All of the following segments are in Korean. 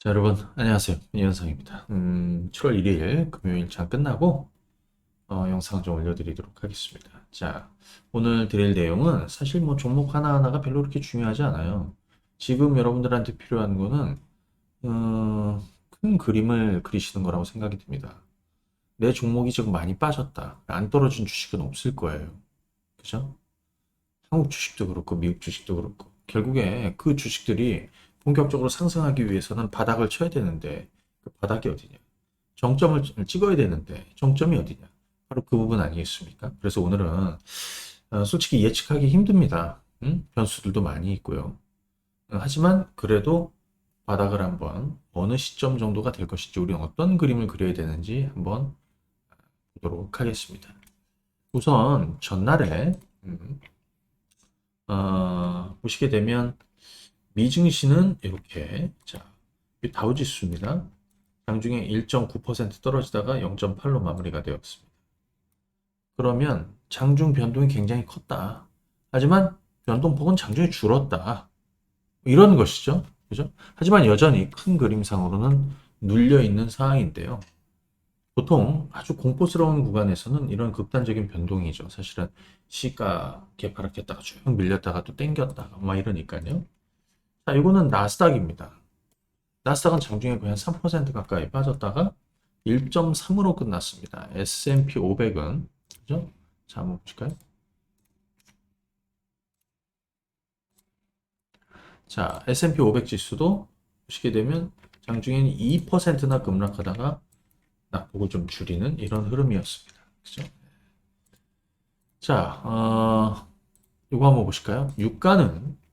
자, 여러분, 안녕하세요. 이현상입니다. 7월 1일 금요일 장 끝나고, 영상 좀 올려드리도록 하겠습니다. 자, 오늘 드릴 내용은 사실 뭐 종목 하나하나가 별로 그렇게 중요하지 않아요. 지금 여러분들한테 필요한 거는, 큰 그림을 그리시는 거라고 생각이 듭니다. 내 종목이 지금 많이 빠졌다. 안 떨어진 주식은 없을 거예요. 그죠? 한국 주식도 그렇고, 미국 주식도 그렇고, 결국에 그 주식들이 본격적으로 상승하기 위해서는 바닥을 쳐야 되는데, 그 바닥이 어디냐? 정점을 찍어야 되는데, 정점이 어디냐? 바로 그 부분 아니겠습니까? 그래서 오늘은, 솔직히 예측하기 힘듭니다. 변수들도 많이 있고요. 하지만, 그래도 바닥을 한번 어느 시점 정도가 될 것인지, 우리는 어떤 그림을 그려야 되는지 한번 보도록 하겠습니다. 우선, 전날에, 보시게 되면, 미증시는 이렇게, 자, 이 다우지수입니다. 장중에 1.9% 떨어지다가 0.8로 마무리가 되었습니다. 그러면 장중 변동이 굉장히 컸다. 하지만 변동폭은 장중에 줄었다. 이런 것이죠. 그죠? 하지만 여전히 큰 그림상으로는 눌려 있는 상황인데요. 보통 아주 공포스러운 구간에서는 이런 극단적인 변동이죠. 사실은 시가 개파락했다가 쭉 밀렸다가 또 땡겼다가 막 이러니까요. 자, 이거는 나스닥입니다. 나스닥은 장중에 거의 한 3% 가까이 빠졌다가 1.3으로 끝났습니다. S&P 500은 그죠? 자, 한번 보실까요? 자, S&P 500 지수도 보시게 되면 장중에는 2%나 급락하다가 낙폭을 좀 줄이는 이런 흐름이었습니다. 그죠? 자, 이거 한번 보실까요? 유가는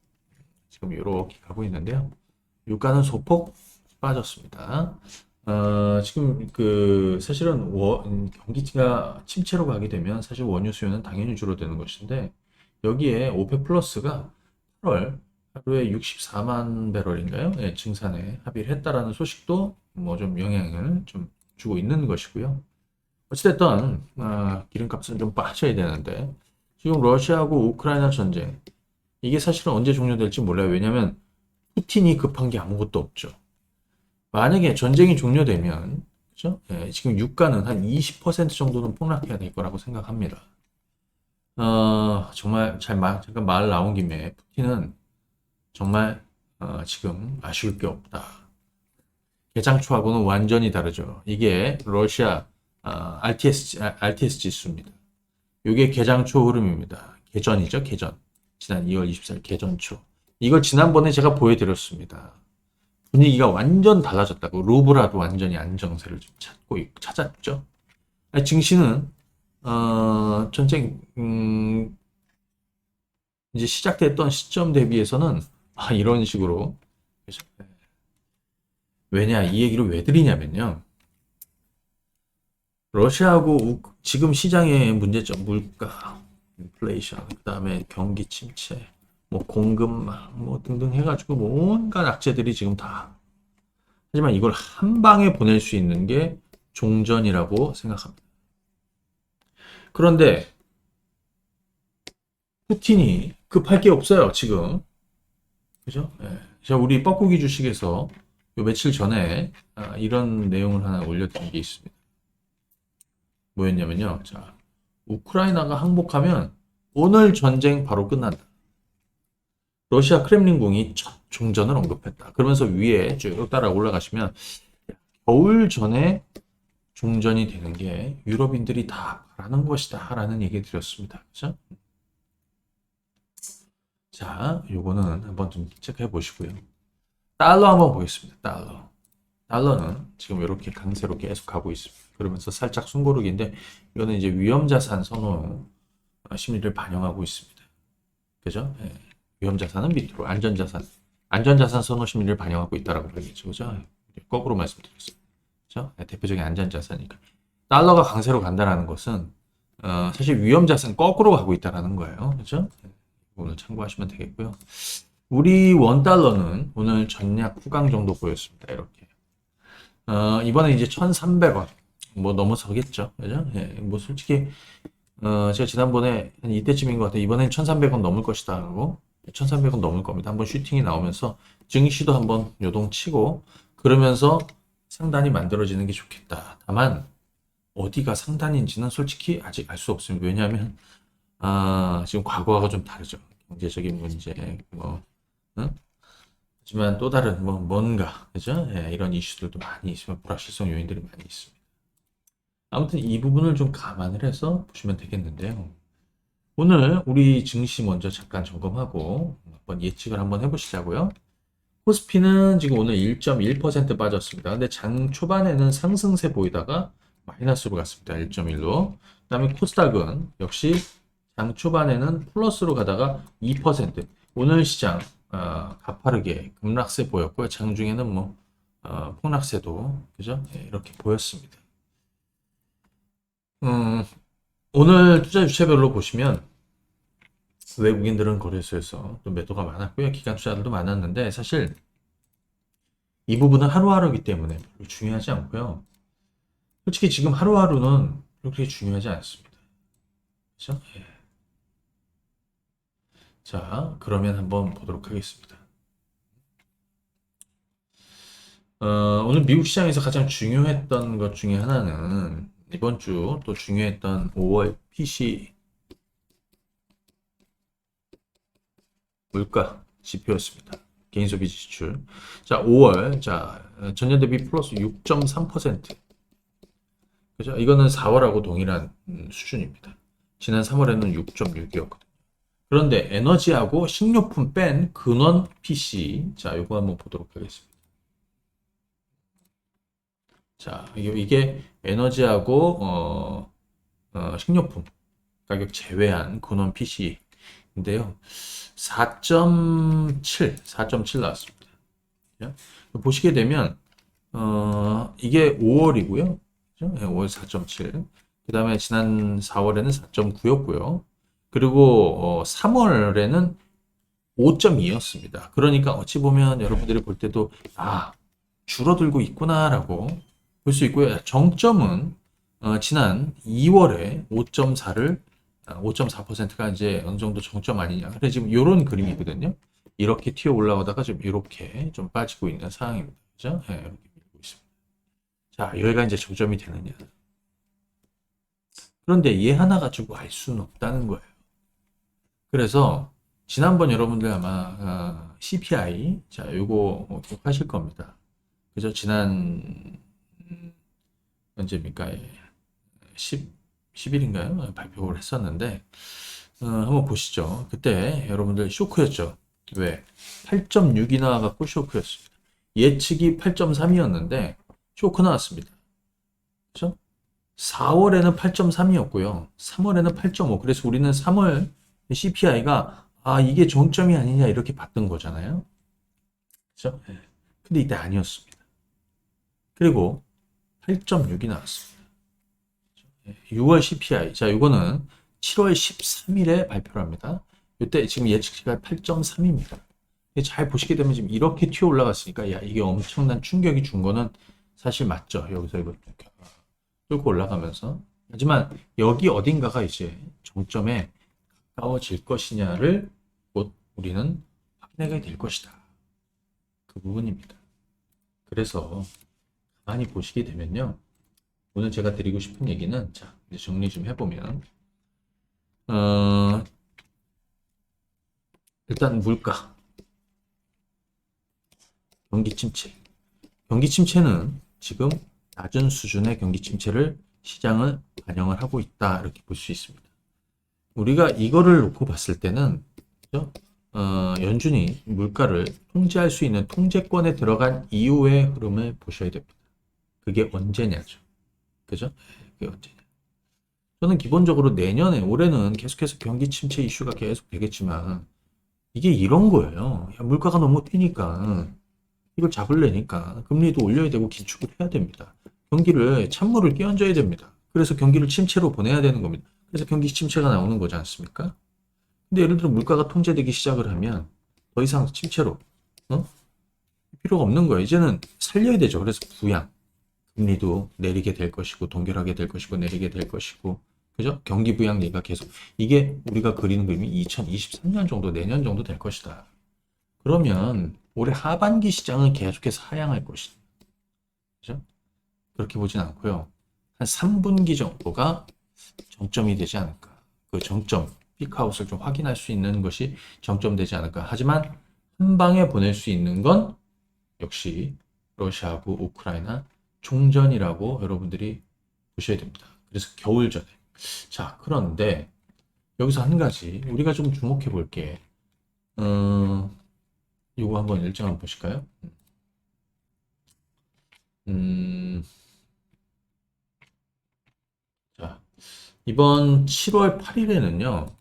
지금 이렇게 가고 있는데요. 유가는 소폭 빠졌습니다. 지금 사실은 경기가 침체로 가게 되면 사실 원유 수요는 당연히 줄어드는 것인데 여기에 오펙 플러스가 8월 하루에 64만 배럴인가요? 예, 증산에 합의를 했다라는 소식도 뭐 좀 영향을 좀 주고 있는 것이고요. 어찌됐든 기름값은 좀 빠져야 되는데 지금 러시아하고 우크라이나 전쟁 이게 사실은 언제 종료될지 몰라요. 왜냐하면 푸틴이 급한 게 아무것도 없죠. 만약에 전쟁이 종료되면 그죠? 예, 지금 유가는 한 20% 정도는 폭락해야 될 거라고 생각합니다. 정말 잠깐 말 나온 김에 푸틴은 정말 지금 아쉬울 게 없다. 개장초하고는 완전히 다르죠. 이게 러시아 RTS 지수입니다. 이게 개장초 흐름입니다. 개전이죠, 개전. 지난 2월 24일 개전초. 이걸 지난번에 제가 보여드렸습니다. 분위기가 완전 달라졌다고. 루브라도 완전히 안정세를 좀 찾았죠. 증시는 전쟁 이제 시작됐던 시점 대비해서는 이런 식으로 왜냐 이 얘기를 왜 드리냐면요. 러시아하고 지금 시장의 문제점 물가, 인플레이션, 그다음에 경기 침체, 뭐 공급망 뭐 등등 해가지고 뭐 온갖 악재들이 지금 다 하지만 이걸 한 방에 보낼 수 있는 게 종전이라고 생각합니다. 그런데 푸틴이 급할 게 없어요, 지금. 그죠? 예. 자, 우리 뻐꾸기 주식에서 요 며칠 전에 이런 내용을 하나 올려드린 게 있습니다. 뭐였냐면요. 자, 우크라이나가 항복하면 오늘 전쟁 바로 끝난다. 러시아 크렘린궁이 첫 종전을 언급했다. 그러면서 위에 쭉 따라 올라가시면 겨울 전에 종전이 되는 게 유럽인들이 다 바라는 것이다 라는 얘기 드렸습니다. 그죠? 자, 요거는 한번 좀 체크해 보시고요. 달러 한번 보겠습니다. 달러. 달러는 지금 이렇게 강세로 계속 가고 있습니다. 그러면서 살짝 숨고르기인데 이거는 이제 위험자산 선호 심리를 반영하고 있습니다. 그죠? 예. 위험자산은 밑으로 안전자산 선호 심리를 반영하고 있다라고 보겠죠. 그죠? 거꾸로 말씀드렸습니다. 그죠? 예, 대표적인 안전자산이니까. 달러가 강세로 간다는 것은 사실 위험자산 거꾸로 가고 있다는 거예요. 그죠? 오늘 참고하시면 되겠고요. 우리 원달러는 오늘 전략 후강 정도 보였습니다. 이렇게. 이번에 이제 1,300원. 뭐 넘어서겠죠. 그죠? 예, 뭐 솔직히, 제가 지난번에 한 이때쯤인 것 같아요. 이번엔 1,300원 넘을 것이다. 하고 1,300원 넘을 겁니다. 한번 슈팅이 나오면서 증시도 한번 요동치고 그러면서 상단이 만들어지는 게 좋겠다. 다만 어디가 상단인지는 솔직히 아직 알 수 없습니다. 왜냐하면 지금 과거하고 좀 다르죠. 경제적인 문제, 뭐, 응? 하지만 또 다른 뭔가, 그죠? 예, 이런 이슈들도 많이 있으면 불확실성 요인들이 많이 있습니다. 아무튼 이 부분을 좀 감안을 해서 보시면 되겠는데요. 오늘 우리 증시 먼저 잠깐 점검하고 한번 예측을 한번 해보시자고요. 코스피는 지금 오늘 1.1% 빠졌습니다. 근데 장 초반에는 상승세 보이다가 마이너스로 갔습니다. 1.1로. 그다음에 코스닥은 역시 장 초반에는 플러스로 가다가 2%. 오늘 시장 가파르게 급락세 보였고요. 장중에는 폭락세도 그죠? 네, 이렇게 보였습니다. 음, 오늘 투자 주체별로 보시면 외국인들은 거래소에서 또 매도가 많았고요. 기관 투자들도 많았는데 사실 이 부분은 하루하루이기 때문에 별로 중요하지 않고요. 솔직히 지금 하루하루는 그렇게 중요하지 않습니다. 그렇죠? 예. 자, 그러면 한번 보도록 하겠습니다. 오늘 미국 시장에서 가장 중요했던 것 중에 하나는 이번 주 또 중요했던 5월 PC 물가 지표였습니다. 개인소비 지출. 자, 5월, 전년 대비 플러스 6.3%. 그죠? 이거는 4월하고 동일한 수준입니다. 지난 3월에는 6.6이었거든요. 그런데 에너지하고 식료품 뺀 근원 PC. 자, 이거 한번 보도록 하겠습니다. 자, 이게 에너지하고, 식료품 가격 제외한 근원 PC인데요. 4.7 나왔습니다. 보시게 되면, 이게 5월이고요. 5월 4.7. 그 다음에 지난 4월에는 4.9였고요. 그리고 3월에는 5.2였습니다. 그러니까 어찌 보면 여러분들이 볼 때도 줄어들고 있구나라고 볼 수 있고요. 정점은 지난 2월에 5.4%가 이제 어느 정도 정점 아니냐. 그래 지금 이런 그림이거든요. 이렇게 튀어 올라오다가 지금 이렇게 좀 빠지고 있는 상황입니다. 그죠? 네, 이렇게 밀고 있습니다. 자, 여기가 이제 정점이 되느냐. 그런데 얘 하나 가지고 알 수는 없다는 거예요. 그래서 지난번 여러분들 아마 CPI 요거 기억하실 겁니다. 그죠? 지난 언제입니까? 10일인가요? 발표를 했었는데 한번 보시죠. 그때 여러분들 쇼크였죠. 왜? 8.6이 나와갖고 쇼크였습니다. 예측이 8.3이었는데 쇼크 나왔습니다. 그렇죠? 4월에는 8.3이었고요. 3월에는 8.5. 그래서 우리는 3월 CPI가 이게 정점이 아니냐 이렇게 봤던 거잖아요. 그렇죠? 근데 이때 아니었습니다. 그리고 8.6이 나왔습니다. 6월 CPI. 자, 이거는 7월 13일에 발표를 합니다. 이때 지금 예측치가 8.3입니다. 잘 보시게 되면 지금 이렇게 튀어 올라갔으니까 이게 엄청난 충격이 준 거는 사실 맞죠. 여기서 이거 뚫고 올라가면서. 하지만 여기 어딘가가 이제 정점에 가까워질 것이냐를 곧 우리는 확인하게 될 것이다. 그 부분입니다. 그래서 가만히 보시게 되면요. 오늘 제가 드리고 싶은 얘기는 자, 이제 정리 좀 해보면 일단 물가, 경기 침체. 경기 침체는 지금 낮은 수준의 경기 침체를 시장을 반영을 하고 있다. 이렇게 볼 수 있습니다. 우리가 이거를 놓고 봤을 때는 그죠? 연준이 물가를 통제할 수 있는 통제권에 들어간 이후의 흐름을 보셔야 됩니다. 그게 언제냐죠. 그죠? 그게 언제냐. 저는 기본적으로 내년에, 올해는 계속해서 경기 침체 이슈가 계속 되겠지만, 이게 이런 거예요. 물가가 너무 뛰니까, 이걸 잡으려니까, 금리도 올려야 되고, 기축을 해야 됩니다. 경기를, 찬물을 끼얹어야 됩니다. 그래서 경기를 침체로 보내야 되는 겁니다. 그래서 경기 침체가 나오는 거지 않습니까? 근데 예를 들어 물가가 통제되기 시작을 하면, 더 이상 침체로, 필요가 없는 거예요. 이제는 살려야 되죠. 그래서 부양. 금리도 내리게 될 것이고 동결하게 될 것이고 내리게 될 것이고 그죠? 경기 부양 얘기가 계속 이게 우리가 그리는 그림이 2023년 정도 내년 정도 될 것이다. 그러면 올해 하반기 시장은 계속해서 하향할 것이다. 그렇게 보진 않고요. 한 3분기 정도가 정점이 되지 않을까. 그 정점, 피크아웃을 좀 확인할 수 있는 것이 정점 되지 않을까. 하지만 한 방에 보낼 수 있는 건 역시 러시아하고 우크라이나 종전이라고 여러분들이 보셔야 됩니다. 그래서 겨울 전에. 자, 그런데 여기서 한 가지 우리가 좀 주목해 볼게. 이거 한번 일정 한번 보실까요? 음, 자, 이번 7월 8일에는요,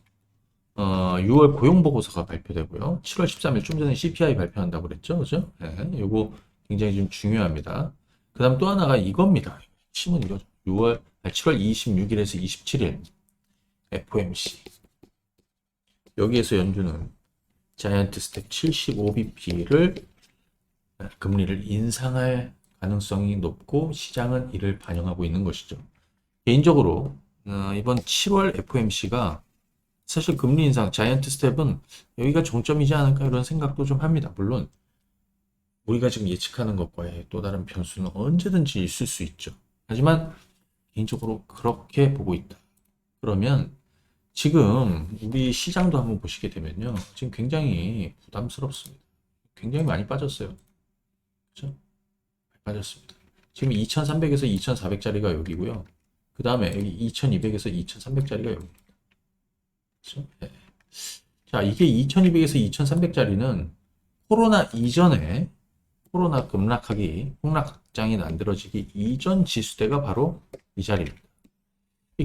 6월 고용보고서가 발표되고요. 7월 13일 좀 전에 CPI 발표한다고 그랬죠? 그죠? 네, 이거 굉장히 좀 중요합니다. 그 다음 또 하나가 이겁니다. 핵심은 이거죠. 7월 26일에서 27일 FOMC. 여기에서 연준은 자이언트 스텝 75bp를 금리를 인상할 가능성이 높고 시장은 이를 반영하고 있는 것이죠. 개인적으로 이번 7월 FOMC가 사실 금리 인상, 자이언트 스텝은 여기가 종점이지 않을까 이런 생각도 좀 합니다. 물론 우리가 지금 예측하는 것과의 또 다른 변수는 언제든지 있을 수 있죠. 하지만 개인적으로 그렇게 보고 있다. 그러면 지금 우리 시장도 한번 보시게 되면요. 지금 굉장히 부담스럽습니다. 굉장히 많이 빠졌어요. 그렇죠? 많이 빠졌습니다. 지금 2300에서 2400짜리가 여기고요. 그 다음에 여기 2200에서 2300짜리가 여기. 그렇죠? 네. 자, 이게 2200에서 2300짜리는 코로나 이전에 코로나 급락하기, 폭락장이 만들어지기 이전 지수대가 바로 이 자리입니다.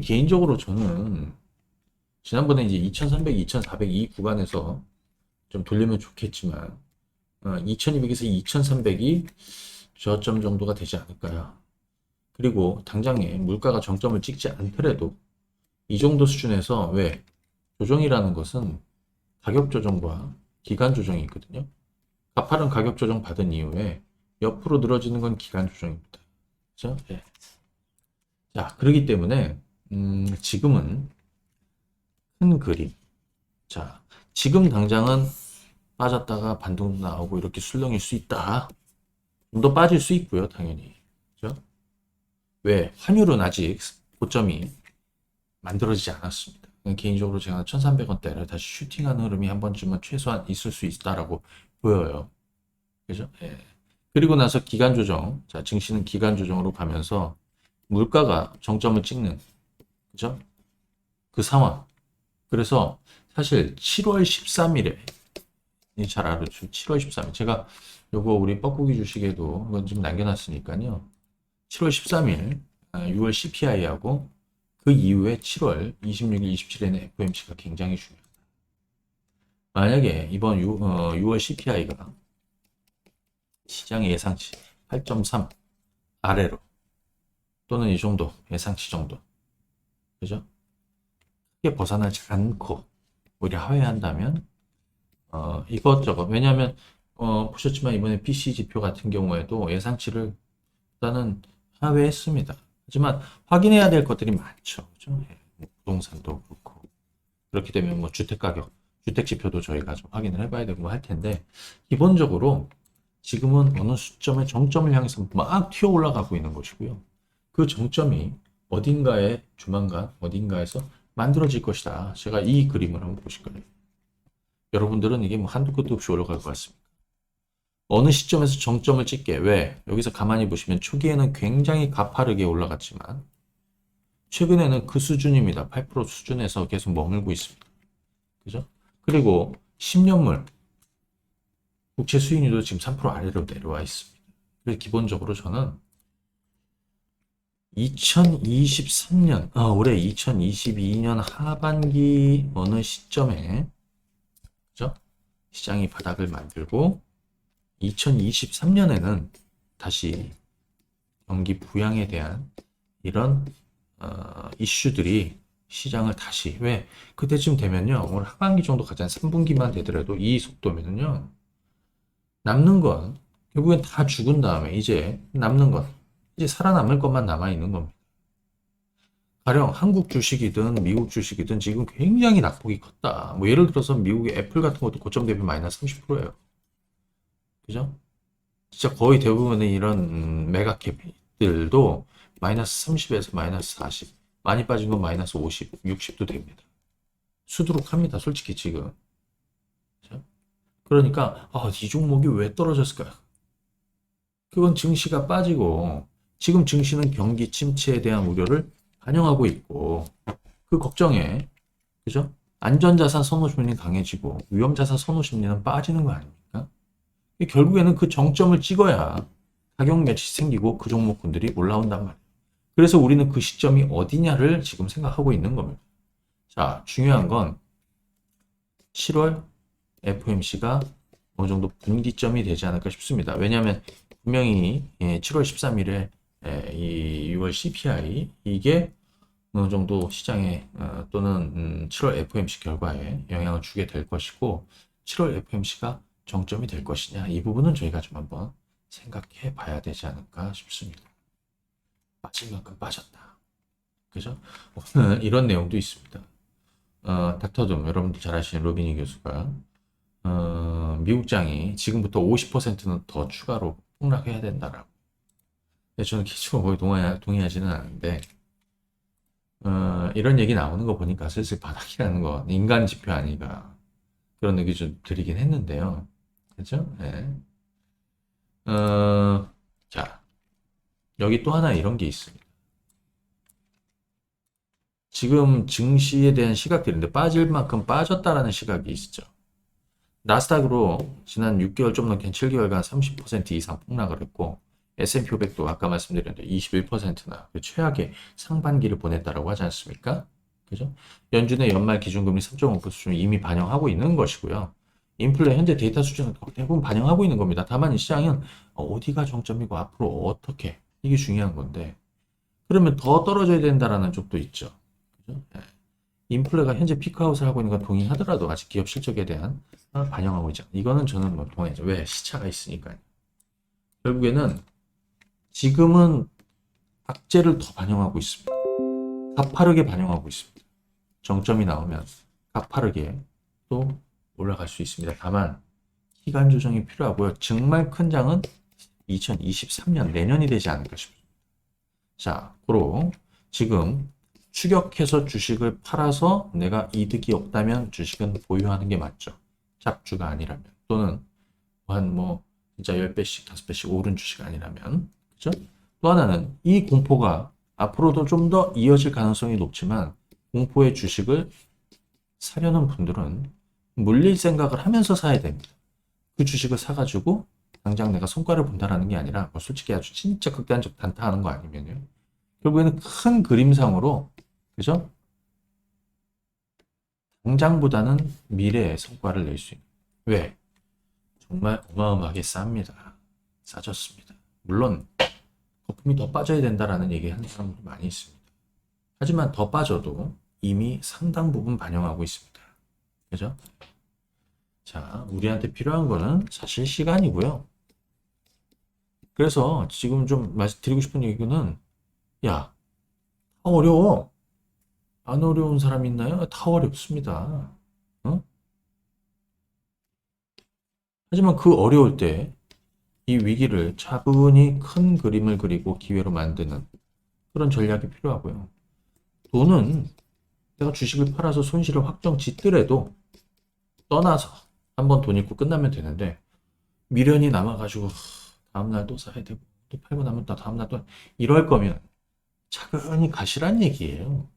개인적으로 저는 지난번에 이제 2300, 2400 이 구간에서 좀 돌리면 좋겠지만 2200에서 2300이 저점 정도가 되지 않을까요? 그리고 당장에 물가가 정점을 찍지 않더라도 이 정도 수준에서 왜 조정이라는 것은 가격 조정과 기간 조정이 있거든요. 가파른 가격 조정 받은 이후에 옆으로 늘어지는 건 기간 조정입니다. 그렇죠? 네. 자, 그렇기 때문에 지금은 큰 그림. 자, 지금 당장은 빠졌다가 반등도 나오고 이렇게 술렁일 수 있다. 좀 더 빠질 수 있고요, 당연히. 그렇죠? 왜? 환율은 아직 고점이 만들어지지 않았습니다. 개인적으로 제가 1,300원대를 다시 슈팅하는 흐름이 한 번쯤은 최소한 있을 수 있다라고 보여요. 그죠? 예. 그리고 나서 기간 조정. 자, 증시는 기간 조정으로 가면서 물가가 정점을 찍는, 그죠? 그 상황. 그래서 사실 7월 13일에, 잘 알아죠. 7월 13일. 제가 요거 우리 뻐꾸기 주식에도 이건 좀 남겨놨으니까요. 7월 13일, 6월 CPI하고 그 이후에 7월 26일, 27일에는 FOMC가 굉장히 중요합니다. 만약에 이번 6월 CPI가 시장의 예상치 8.3 아래로 또는 이 정도 예상치 정도 그죠? 크게 벗어나지 않고 오히려 하회한다면 이것저것 왜냐하면 보셨지만 이번에 PC 지표 같은 경우에도 예상치를 일단은 하회했습니다. 하지만 확인해야 될 것들이 많죠. 그죠? 예, 뭐 부동산도 그렇고 그렇게 되면 뭐 주택 가격, 주택 지표도 저희가 좀 확인을 해봐야 되고 할 텐데 기본적으로 지금은 어느 수점의 정점을 향해서 막 튀어 올라가고 있는 것이고요. 그 정점이 어딘가에 조만간 어딘가에서 만들어질 것이다. 제가 이 그림을 한번 보실 거예요. 여러분들은 이게 뭐 한두 끝도 없이 올라갈 것 같습니다. 어느 시점에서 정점을 찍게. 왜? 여기서 가만히 보시면 초기에는 굉장히 가파르게 올라갔지만 최근에는 그 수준입니다. 8% 수준에서 계속 머물고 있습니다. 그죠? 그리고 10년물 국채 수익률도 지금 3% 아래로 내려와 있습니다. 그래서 기본적으로 저는 2023년, 올해 2022년 하반기 어느 시점에, 그죠? 시장이 바닥을 만들고, 2023년에는 다시 경기 부양에 대한 이런, 이슈들이 시장을 다시, 왜? 그때쯤 되면요, 오늘 하반기 정도 가지 않 3분기만 되더라도 이 속도면은요, 남는 건, 결국엔 다 죽은 다음에 이제 남는 건, 이제 살아남을 것만 남아있는 겁니다. 가령 한국 주식이든 미국 주식이든 지금 굉장히 낙폭이 컸다. 뭐 예를 들어서 미국의 애플 같은 것도 고점 대비 마이너스 30%예요. 그죠? 진짜 거의 대부분의 이런 메가캡 주식들도 마이너스 30에서 마이너스 40, 많이 빠진 건 마이너스 50, 60도 됩니다. 수두룩합니다, 솔직히 지금. 그죠? 그러니까 이 종목이 왜 떨어졌을까요? 그건 증시가 빠지고 지금 증시는 경기 침체에 대한 우려를 반영하고 있고 그 걱정에 그죠? 안전자산 선호 심리는 강해지고 위험자산 선호 심리는 빠지는 거 아닙니까? 결국에는 그 정점을 찍어야 가격 매치 생기고 그 종목군들이 올라온단 말이에요. 그래서 우리는 그 시점이 어디냐를 지금 생각하고 있는 겁니다. 자, 중요한 건 7월 FOMC가 어느 정도 분기점이 되지 않을까 싶습니다. 왜냐하면 분명히 7월 13일에 이 6월 CPI 이게 어느 정도 시장에 또는 7월 FOMC 결과에 영향을 주게 될 것이고 7월 FOMC가 정점이 될 것이냐 이 부분은 저희가 좀 한번 생각해 봐야 되지 않을까 싶습니다. 빠질 만큼 빠졌다. 그죠? 오늘 이런 내용도 있습니다. 닥터둠 여러분들 잘 아시는 로비니 교수가 미국장이 지금부터 50%는 더 추가로 폭락해야 된다라고. 근데 저는 기초가 거의 동의하지는 않는데 이런 얘기 나오는 거 보니까 슬슬 바닥이라는 거 인간 지표 아닌가 그런 얘기 좀 드리긴 했는데요. 그죠? 네. 자, 여기 또 하나 이런 게 있습니다. 지금 증시에 대한 시각들인데 빠질 만큼 빠졌다라는 시각이 있죠. 나스닥으로 지난 6개월 좀 넘게 7개월간 30% 이상 폭락을 했고 S&P 500도 아까 말씀드렸는데 21%나 최악의 상반기를 보냈다라고 하지 않습니까? 그죠? 연준의 연말 기준금리 3.5% 수준을 이미 반영하고 있는 것이고요. 인플레 현재 데이터 수준은 대부분 반영하고 있는 겁니다. 다만 이 시장은 어디가 정점이고 앞으로 어떻게 이게 중요한 건데 그러면 더 떨어져야 된다라는 쪽도 있죠. 그죠? 네. 인플레가 현재 피크아웃을 하고 있는 건 동의하더라도 아직 기업 실적에 대한 반영하고 있죠. 이거는 저는 뭐 동의하죠. 왜? 시차가 있으니까요. 결국에는 지금은 악재를 더 반영하고 있습니다. 가파르게 반영하고 있습니다. 정점이 나오면 가파르게 또 올라갈 수 있습니다. 다만 기간 조정이 필요하고요. 정말 큰 장은 2023년 내년이 되지 않을까 싶습니다. 자, 고로 지금 추격해서 주식을 팔아서 내가 이득이 없다면 주식은 보유하는 게 맞죠. 잡주가 아니라면 또는 한 진짜 10배씩 5배씩 오른 주식 아니라면 그죠? 또 하나는 이 공포가 앞으로도 좀 더 이어질 가능성이 높지만 공포의 주식을 사려는 분들은 물릴 생각을 하면서 사야 됩니다. 그 주식을 사가지고 당장 내가 성과를 본다라는 게 아니라 솔직히 아주 진짜 극단적 단타하는 거 아니면요. 결국에는 큰 그림상으로 그죠? 당장보다는 미래의 성과를 낼 수 있는. 왜? 정말 어마어마하게 쌉니다. 싸졌습니다. 물론 거품이 더 빠져야 된다라는 얘기 하는 사람들이 많이 있습니다. 하지만 더 빠져도 이미 상당 부분 반영하고 있습니다. 그죠? 자, 우리한테 필요한 거는 사실 시간이고요. 그래서 지금 좀 말씀드리고 싶은 얘기는 야, 어려워. 안 어려운 사람 있나요? 다 어렵습니다. 어? 하지만 그 어려울 때 이 위기를 차분히 큰 그림을 그리고 기회로 만드는 그런 전략이 필요하고요. 돈은 내가 주식을 팔아서 손실을 확정 짓더라도 떠나서 한번 돈 잃고 끝나면 되는데 미련이 남아가지고 다음날 또 사야 되고 또 팔고 나면 또 다음날 또 이럴 거면 차근히 가시란 얘기예요.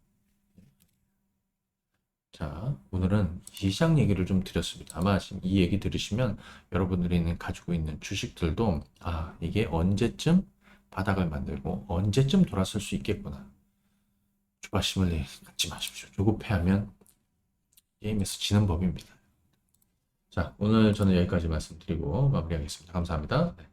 자, 오늘은 시장 얘기를 좀 드렸습니다. 아마 지금 이 얘기 들으시면 여러분들이 가지고 있는 주식들도 이게 언제쯤 바닥을 만들고 언제쯤 돌아설 수 있겠구나. 조바심을 갖지 마십시오. 조급해하면 게임에서 지는 법입니다. 자, 오늘 저는 여기까지 말씀드리고 마무리하겠습니다. 감사합니다. 네.